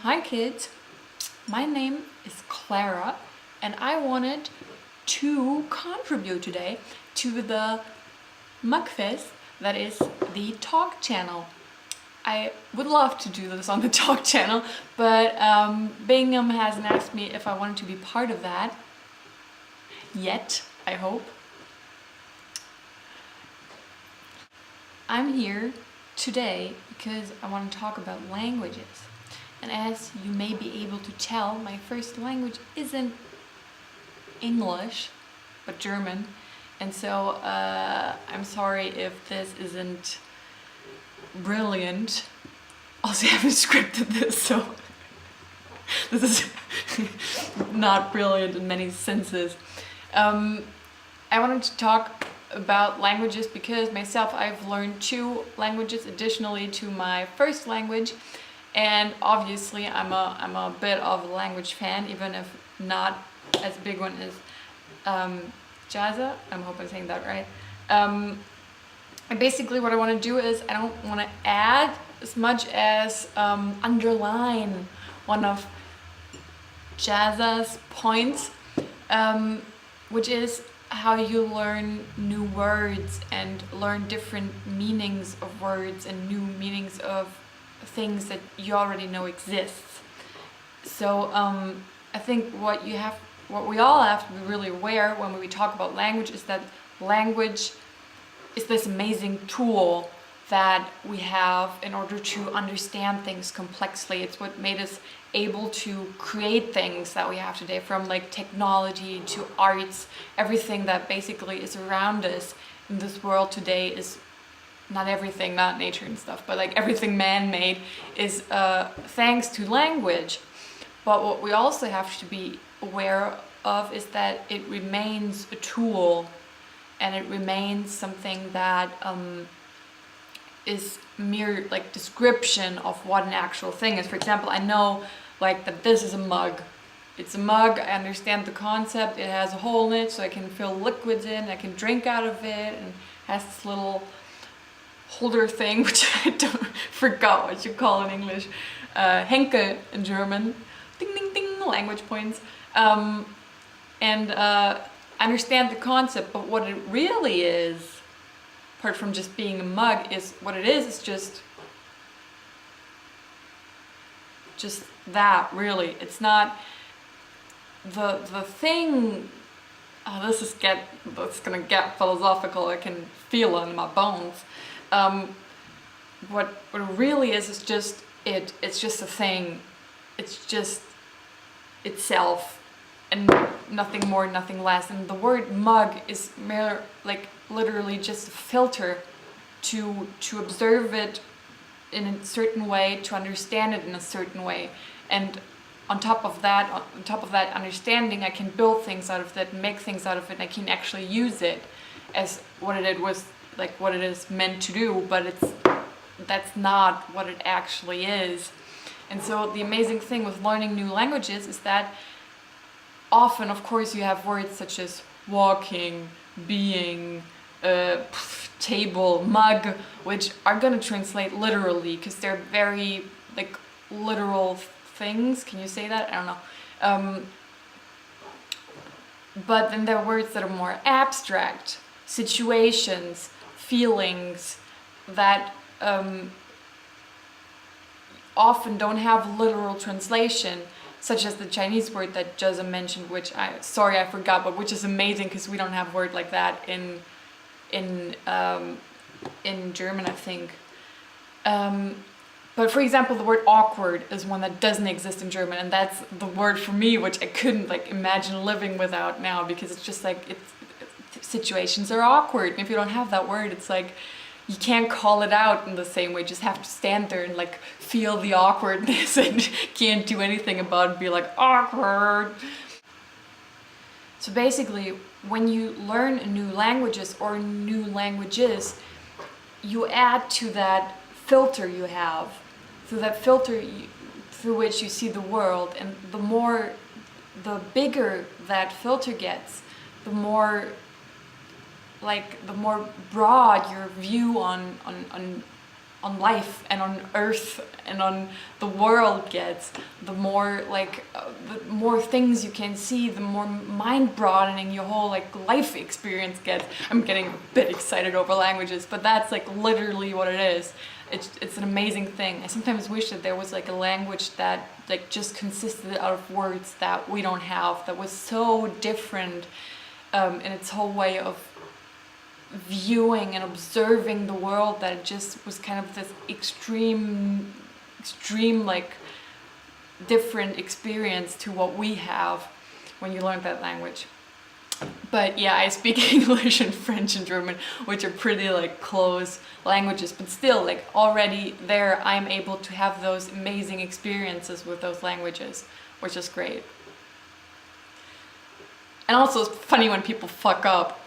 Hi kids, my name is Clara and I wanted to contribute today to the Mugfest, that is the Talk channel. I would love to do this on the Talk channel, but Bingham hasn't asked me if I wanted to be part of that yet, I hope. I'm here today because I want to talk about languages. And as you may be able to tell, my first language isn't English, but German. And so I'm sorry if this isn't brilliant. Also, I haven't scripted this, so this is not brilliant in many senses. I wanted to talk about languages because myself I've learned 2 languages additionally to my first language, and obviously I'm a bit of a language fan, even if not as big one as Jaza. I hope I'm saying that right. And basically what I want to do is I don't want to add as much as underline one of Jaza's points, which is how you learn new words and learn different meanings of words and new meanings of things that you already know exists. So I think what we all have to be really aware when we talk about language is that language is this amazing tool that we have in order to understand things complexly. It's what made us able to create things that we have today, from like technology to arts. Everything that basically is around us in this world today is not everything, not nature and stuff, but like everything man-made is thanks to language. But what we also have to be aware of is that it remains a tool, and it remains something that is mere like description of what an actual thing is. For example, I know like that this is a mug. It's a mug, I understand the concept, it has a hole in it so I can fill liquids in, I can drink out of it, and has this little holder thing, which I forgot what you call in English. Henke in German. Ding ding ding, language points. And understand the concept, but what it really is, apart from just being a mug, is what it is just that, really. It's not the thing. Oh, this is gonna get philosophical. I can feel it in my bones. What it really is just it. It's just a thing. It's just itself, and nothing more, nothing less. And the word mug is mere, like, literally just a filter to observe it in a certain way, to understand it in a certain way. And on top of that understanding, I can build things out of it, make things out of it, and I can actually use it as what it was, like what it is meant to do, but that's not what it actually is. And so the amazing thing with learning new languages is that often, of course, you have words such as walking, being, table, mug, which are going to translate literally because they're very like literal things. Can you say that? I don't know. But then there are words that are more abstract, situations, feelings that often don't have literal translation, such as the Chinese word that Jeza mentioned, which I forgot, but which is amazing because we don't have a word like that in German, I think. But for example, the word awkward is one that doesn't exist in German, and that's the word for me which I couldn't like imagine living without now, because it's just like situations are awkward, and if you don't have that word, it's like you can't call it out in the same way. You just have to stand there and like feel the awkwardness and can't do anything about it and be like awkward. So basically, when you learn new languages or new languages, you add to that filter you have, through that filter through which you see the world, and the bigger that filter gets, the more broad your view on life and on earth and on the world gets, the more like the more things you can see, the more mind broadening your whole like life experience gets. I'm getting a bit excited over languages, but that's like literally what it is. It's an amazing thing. I sometimes wish that there was like a language that like just consisted out of words that we don't have, that was so different in its whole way of viewing and observing the world, that it just was kind of this extreme like different experience to what we have when you learn that language. But yeah, I speak English and French and German, which are pretty like close languages, but still like already there I'm able to have those amazing experiences with those languages, which is great. And also it's funny when people fuck up.